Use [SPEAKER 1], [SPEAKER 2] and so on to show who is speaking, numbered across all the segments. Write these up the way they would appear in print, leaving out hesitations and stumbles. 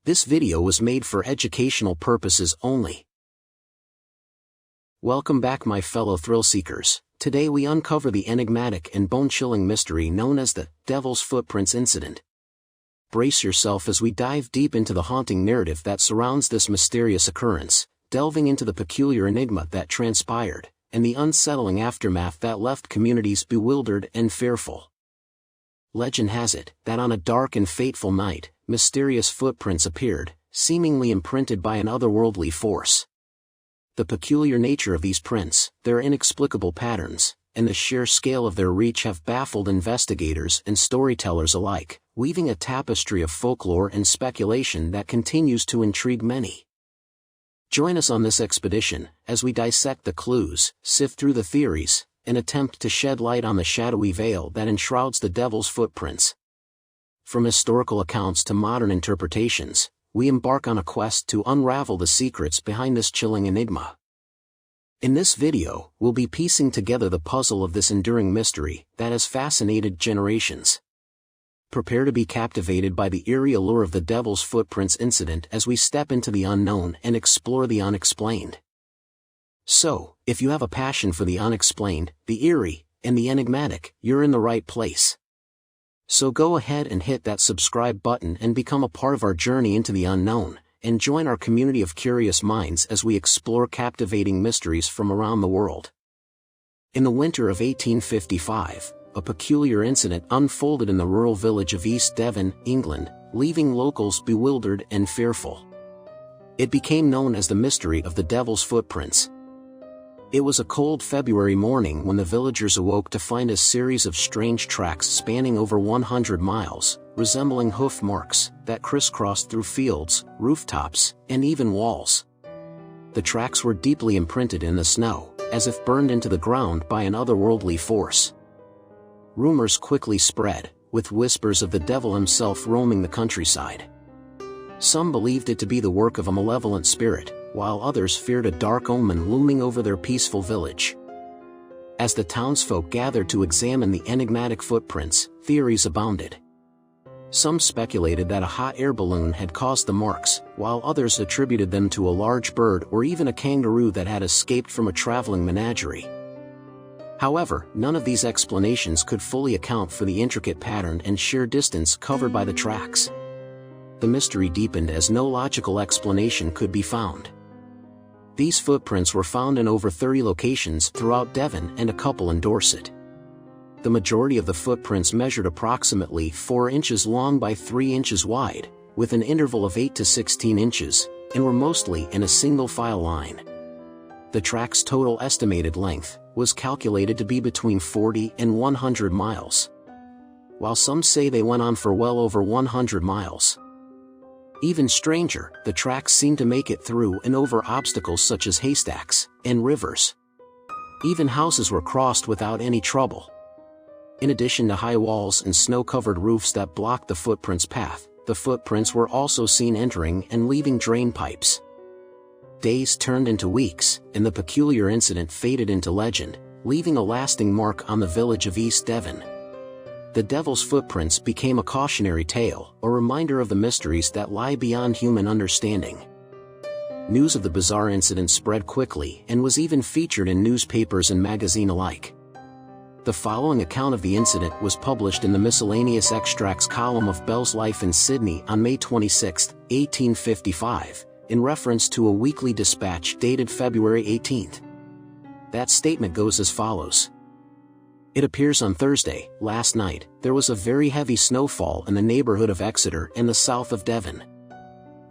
[SPEAKER 1] This video was made for educational purposes only. Welcome back, my fellow thrill seekers. Today we uncover the enigmatic and bone-chilling mystery known as the Devil's Footprints incident. Brace yourself as we dive deep into the haunting narrative that surrounds this mysterious occurrence, delving into the peculiar enigma that transpired, and the unsettling aftermath that left communities bewildered and fearful. Legend has it that on a dark and fateful night, mysterious footprints appeared, seemingly imprinted by an otherworldly force. The peculiar nature of these prints, their inexplicable patterns, and the sheer scale of their reach have baffled investigators and storytellers alike, weaving a tapestry of folklore and speculation that continues to intrigue many. Join us on this expedition, as we dissect the clues, sift through the theories, and attempt to shed light on the shadowy veil that enshrouds the Devil's Footprints. From historical accounts to modern interpretations, we embark on a quest to unravel the secrets behind this chilling enigma. In this video, we'll be piecing together the puzzle of this enduring mystery that has fascinated generations. Prepare to be captivated by the eerie allure of the Devil's Footprints incident as we step into the unknown and explore the unexplained. So, if you have a passion for the unexplained, the eerie, and the enigmatic, you're in the right place. So go ahead and hit that subscribe button and become a part of our journey into the unknown, and join our community of curious minds as we explore captivating mysteries from around the world. In the winter of 1855, a peculiar incident unfolded in the rural village of East Devon, England, leaving locals bewildered and fearful. It became known as the mystery of the Devil's Footprints. It was a cold February morning when the villagers awoke to find a series of strange tracks spanning over 100 miles, resembling hoof marks, that crisscrossed through fields, rooftops, and even walls. The tracks were deeply imprinted in the snow, as if burned into the ground by an otherworldly force. Rumors quickly spread, with whispers of the devil himself roaming the countryside. Some believed it to be the work of a malevolent spirit, while others feared a dark omen looming over their peaceful village. As the townsfolk gathered to examine the enigmatic footprints, theories abounded. Some speculated that a hot air balloon had caused the marks, while others attributed them to a large bird or even a kangaroo that had escaped from a traveling menagerie. However, none of these explanations could fully account for the intricate pattern and sheer distance covered by the tracks. The mystery deepened as no logical explanation could be found. These footprints were found in over 30 locations throughout Devon and a couple in Dorset. The majority of the footprints measured approximately 4 inches long by 3 inches wide, with an interval of 8 to 16 inches, and were mostly in a single file line. The track's total estimated length was calculated to be between 40 and 100 miles. While some say they went on for well over 100 miles. Even stranger, the tracks seemed to make it through and over obstacles such as haystacks and rivers. Even houses were crossed without any trouble. In addition to high walls and snow-covered roofs that blocked the footprints' path, the footprints were also seen entering and leaving drain pipes. Days turned into weeks, and the peculiar incident faded into legend, leaving a lasting mark on the village of East Devon. The Devil's Footprints became a cautionary tale, a reminder of the mysteries that lie beyond human understanding. News of the bizarre incident spread quickly and was even featured in newspapers and magazines alike. The following account of the incident was published in the Miscellaneous Extracts column of Bell's Life in Sydney on May 26, 1855, in reference to a weekly dispatch dated February 18. That statement goes as follows. It appears on Thursday, last night, there was a very heavy snowfall in the neighborhood of Exeter in the south of Devon.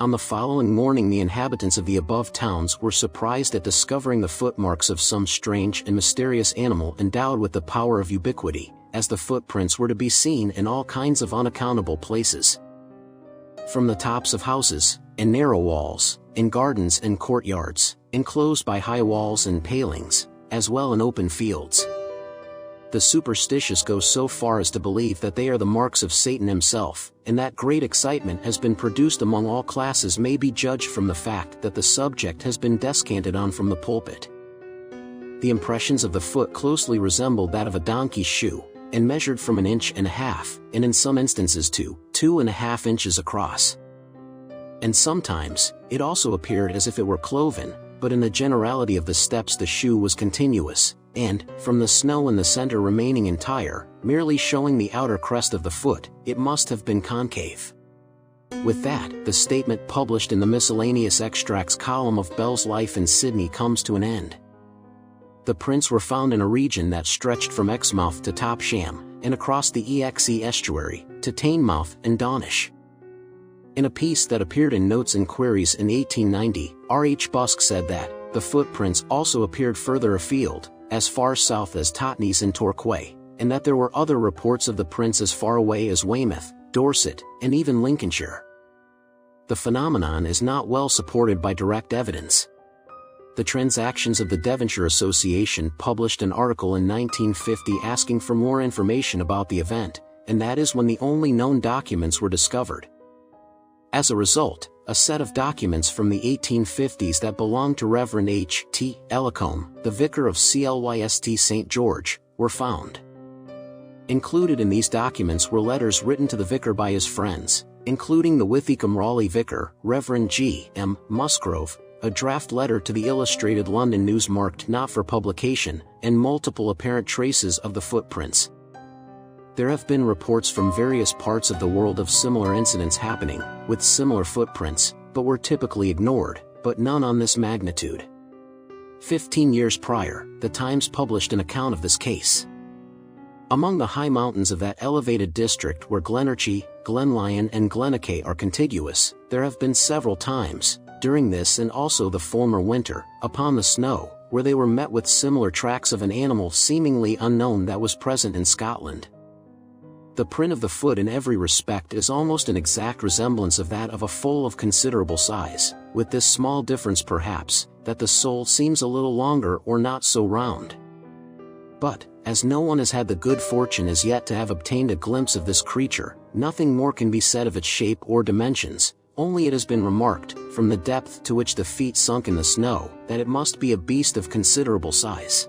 [SPEAKER 1] On the following morning the inhabitants of the above towns were surprised at discovering the footmarks of some strange and mysterious animal endowed with the power of ubiquity, as the footprints were to be seen in all kinds of unaccountable places. From the tops of houses, and narrow walls, in gardens and courtyards, enclosed by high walls and palings, as well in open fields. The superstitious go so far as to believe that they are the marks of Satan himself, and that great excitement has been produced among all classes may be judged from the fact that the subject has been descanted on from the pulpit. The impressions of the foot closely resembled that of a donkey's shoe, and measured from 1.5 inches, and in some instances to 2.5 inches across. And sometimes, it also appeared as if it were cloven, but in the generality of the steps the shoe was continuous, and, from the snow in the center remaining entire, merely showing the outer crest of the foot, it must have been concave. With that, the statement published in the Miscellaneous Extracts column of Bell's Life in Sydney comes to an end. The prints were found in a region that stretched from Exmouth to Topsham, and across the Exe Estuary, to Teignmouth and Dawnish. In a piece that appeared in Notes and Queries in 1890, R. H. Busk said that, the footprints also appeared further afield, as far south as Totnes and Torquay, and that there were other reports of the prints as far away as Weymouth, Dorset, and even Lincolnshire. The phenomenon is not well supported by direct evidence. The Transactions of the Devonshire Association published an article in 1950 asking for more information about the event, and that is when the only known documents were discovered. As a result, a set of documents from the 1850s that belonged to Reverend H. T. Ellicombe, the vicar of Clyst St. George, were found. Included in these documents were letters written to the vicar by his friends, including the Withicombe Raleigh vicar, Reverend G. M. Musgrove, a draft letter to the Illustrated London News marked not for publication, and multiple apparent traces of the footprints. There have been reports from various parts of the world of similar incidents happening, with similar footprints, but were typically ignored, but none on this magnitude. 15 years prior, the Times published an account of this case. Among the high mountains of that elevated district where Glenorchy, Glenlyon and Glenaquay are contiguous, there have been several times, during this and also the former winter, upon the snow, where they were met with similar tracks of an animal seemingly unknown that was present in Scotland. The print of the foot in every respect is almost an exact resemblance of that of a foal of considerable size, with this small difference perhaps, that the sole seems a little longer or not so round. But, as no one has had the good fortune as yet to have obtained a glimpse of this creature, nothing more can be said of its shape or dimensions, only it has been remarked, from the depth to which the feet sunk in the snow, that it must be a beast of considerable size.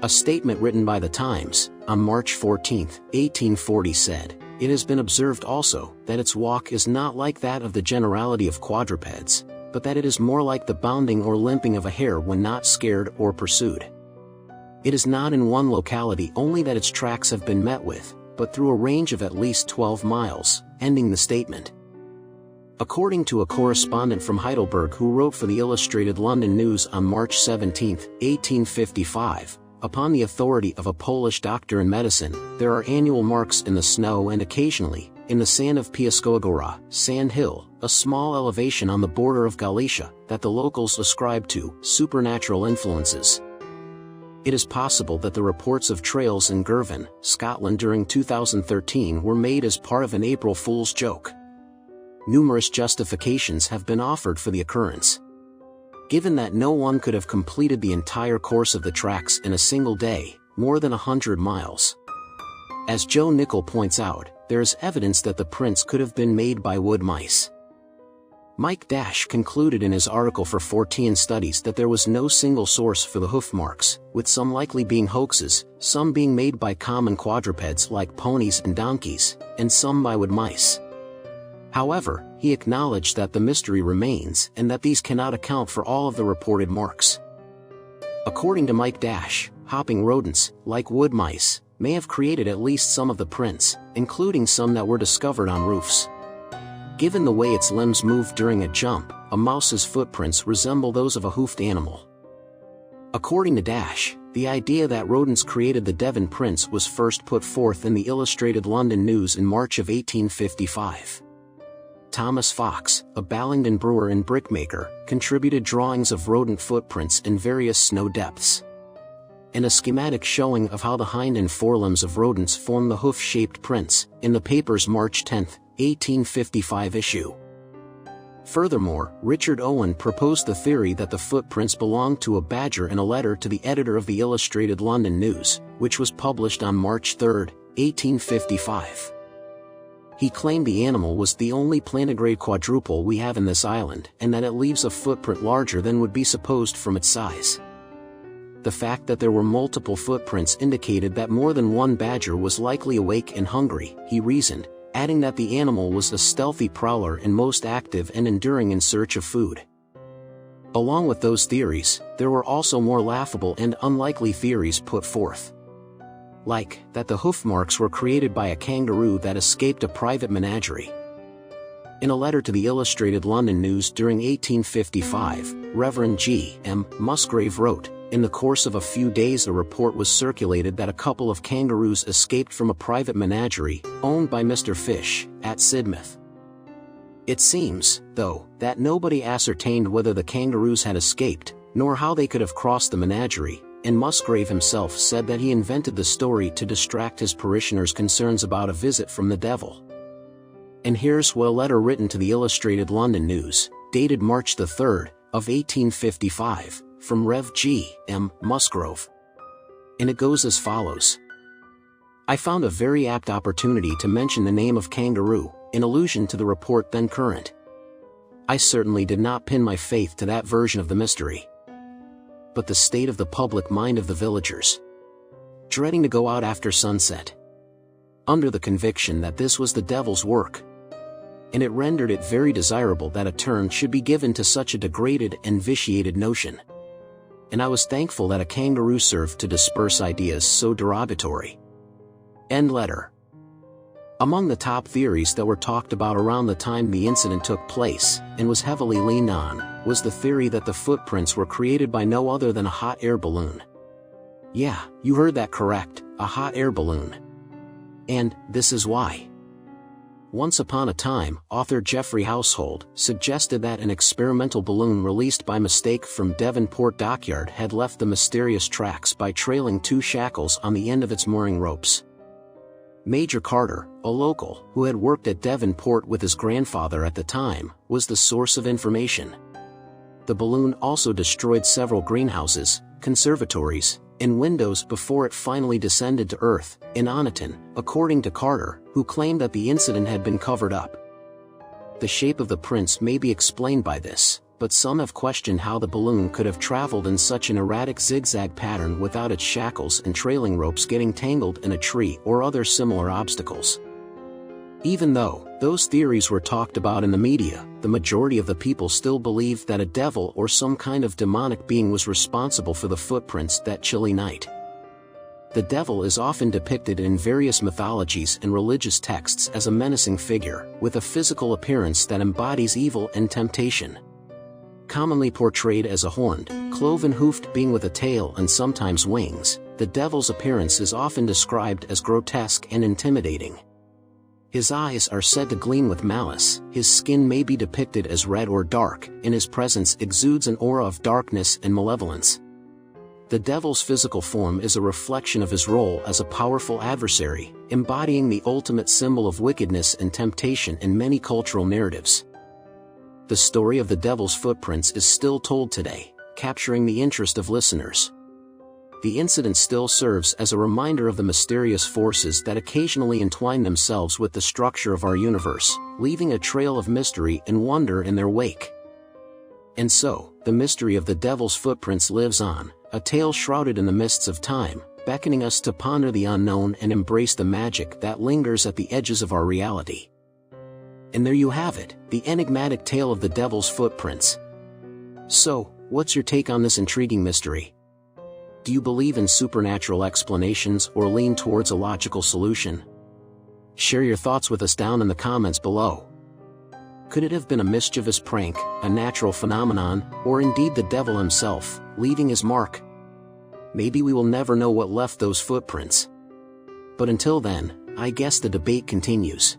[SPEAKER 1] A statement written by the Times, on March 14, 1840 said, "It has been observed also, that its walk is not like that of the generality of quadrupeds, but that it is more like the bounding or limping of a hare when not scared or pursued. It is not in one locality only that its tracks have been met with, but through a range of at least 12 miles, ending the statement." According to a correspondent from Heidelberg who wrote for the Illustrated London News on March 17, 1855, upon the authority of a Polish doctor in medicine, there are annual marks in the snow and occasionally, in the sand of Piaskogora, Sand Hill, a small elevation on the border of Galicia, that the locals ascribe to supernatural influences. It is possible that the reports of trails in Girvan, Scotland during 2013 were made as part of an April Fool's joke. Numerous justifications have been offered for the occurrence. Given that no one could have completed the entire course of the tracks in a single day, more than 100 miles. As Joe Nickel points out, there is evidence that the prints could have been made by wood mice. Mike Dash concluded in his article for Fortean Studies that there was no single source for the hoof marks, with some likely being hoaxes, some being made by common quadrupeds like ponies and donkeys, and some by wood mice. However, he acknowledged that the mystery remains and that these cannot account for all of the reported marks. According to Mike Dash, hopping rodents, like wood mice, may have created at least some of the prints, including some that were discovered on roofs. Given the way its limbs move during a jump, a mouse's footprints resemble those of a hoofed animal. According to Dash, the idea that rodents created the Devon prints was first put forth in the Illustrated London News in March of 1855. Thomas Fox, a Ballington brewer and brickmaker, contributed drawings of rodent footprints in various snow depths, and a schematic showing of how the hind and forelimbs of rodents form the hoof-shaped prints, in the paper's March 10, 1855 issue. Furthermore, Richard Owen proposed the theory that the footprints belonged to a badger in a letter to the editor of the Illustrated London News, which was published on March 3, 1855. He claimed the animal was the only plantigrade quadruped we have in this island, and that it leaves a footprint larger than would be supposed from its size. The fact that there were multiple footprints indicated that more than one badger was likely awake and hungry, he reasoned, adding that the animal was a stealthy prowler and most active and enduring in search of food. Along with those theories, there were also more laughable and unlikely theories put forth. Like, that the hoof marks were created by a kangaroo that escaped a private menagerie. In a letter to the Illustrated London News during 1855, Reverend G. M. Musgrave wrote, "In the course of a few days a report was circulated that a couple of kangaroos escaped from a private menagerie, owned by Mr. Fish, at Sidmouth. It seems, though, that nobody ascertained whether the kangaroos had escaped, nor how they could have crossed the menagerie, and Musgrave himself said that he invented the story to distract his parishioners' concerns about a visit from the devil." And here's what a letter written to the Illustrated London News, dated March the 3rd, of 1855, from Rev. G. M. Musgrove. And it goes as follows. "I found a very apt opportunity to mention the name of kangaroo, in allusion to the report then current. I certainly did not pin my faith to that version of the mystery, but the state of the public mind of the villagers, dreading to go out after sunset, under the conviction that this was the devil's work, and it rendered it very desirable that a turn should be given to such a degraded and vitiated notion. And I was thankful that a kangaroo served to disperse ideas so derogatory." End letter. Among the top theories that were talked about around the time the incident took place, and was heavily leaned on, was the theory that the footprints were created by no other than a hot air balloon. Yeah, you heard that correct, a hot air balloon. And this is why. Once upon a time, author Geoffrey Household suggested that an experimental balloon released by mistake from Devonport dockyard had left the mysterious tracks by trailing 2 shackles on the end of its mooring ropes. Major Carter, a local who had worked at Devonport with his grandfather at the time, was the source of information. The balloon also destroyed several greenhouses, conservatories, and windows before it finally descended to Earth, in Oniton, according to Carter, who claimed that the incident had been covered up. The shape of the prints may be explained by this, but some have questioned how the balloon could have traveled in such an erratic zigzag pattern without its shackles and trailing ropes getting tangled in a tree or other similar obstacles. Even though those theories were talked about in the media, the majority of the people still believed that a devil or some kind of demonic being was responsible for the footprints that chilly night. The devil is often depicted in various mythologies and religious texts as a menacing figure, with a physical appearance that embodies evil and temptation. Commonly portrayed as a horned, cloven-hoofed being with a tail and sometimes wings, the devil's appearance is often described as grotesque and intimidating. His eyes are said to gleam with malice, his skin may be depicted as red or dark, and his presence exudes an aura of darkness and malevolence. The devil's physical form is a reflection of his role as a powerful adversary, embodying the ultimate symbol of wickedness and temptation in many cultural narratives. The story of the devil's footprints is still told today, capturing the interest of listeners. The incident still serves as a reminder of the mysterious forces that occasionally entwine themselves with the structure of our universe, leaving a trail of mystery and wonder in their wake. And so, the mystery of the devil's footprints lives on, a tale shrouded in the mists of time, beckoning us to ponder the unknown and embrace the magic that lingers at the edges of our reality. And there you have it, the enigmatic tale of the devil's footprints. So, what's your take on this intriguing mystery? Do you believe in supernatural explanations or lean towards a logical solution? Share your thoughts with us down in the comments below. Could it have been a mischievous prank, a natural phenomenon, or indeed the devil himself, leaving his mark? Maybe we will never know what left those footprints. But until then, I guess the debate continues.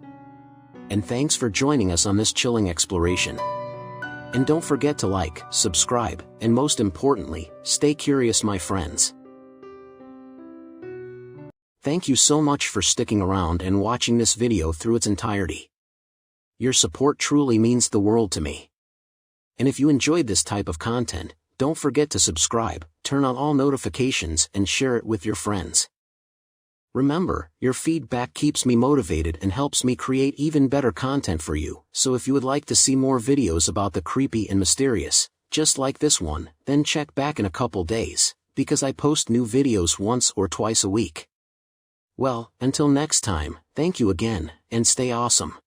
[SPEAKER 1] And thanks for joining us on this chilling exploration. And don't forget to like, subscribe, and most importantly, stay curious, my friends. Thank you so much for sticking around and watching this video through its entirety. Your support truly means the world to me. And if you enjoyed this type of content, don't forget to subscribe, turn on all notifications, and share it with your friends. Remember, your feedback keeps me motivated and helps me create even better content for you, so if you would like to see more videos about the creepy and mysterious, just like this one, then check back in a couple days, because I post new videos once or twice a week. Well, until next time, Thank you again, and stay awesome.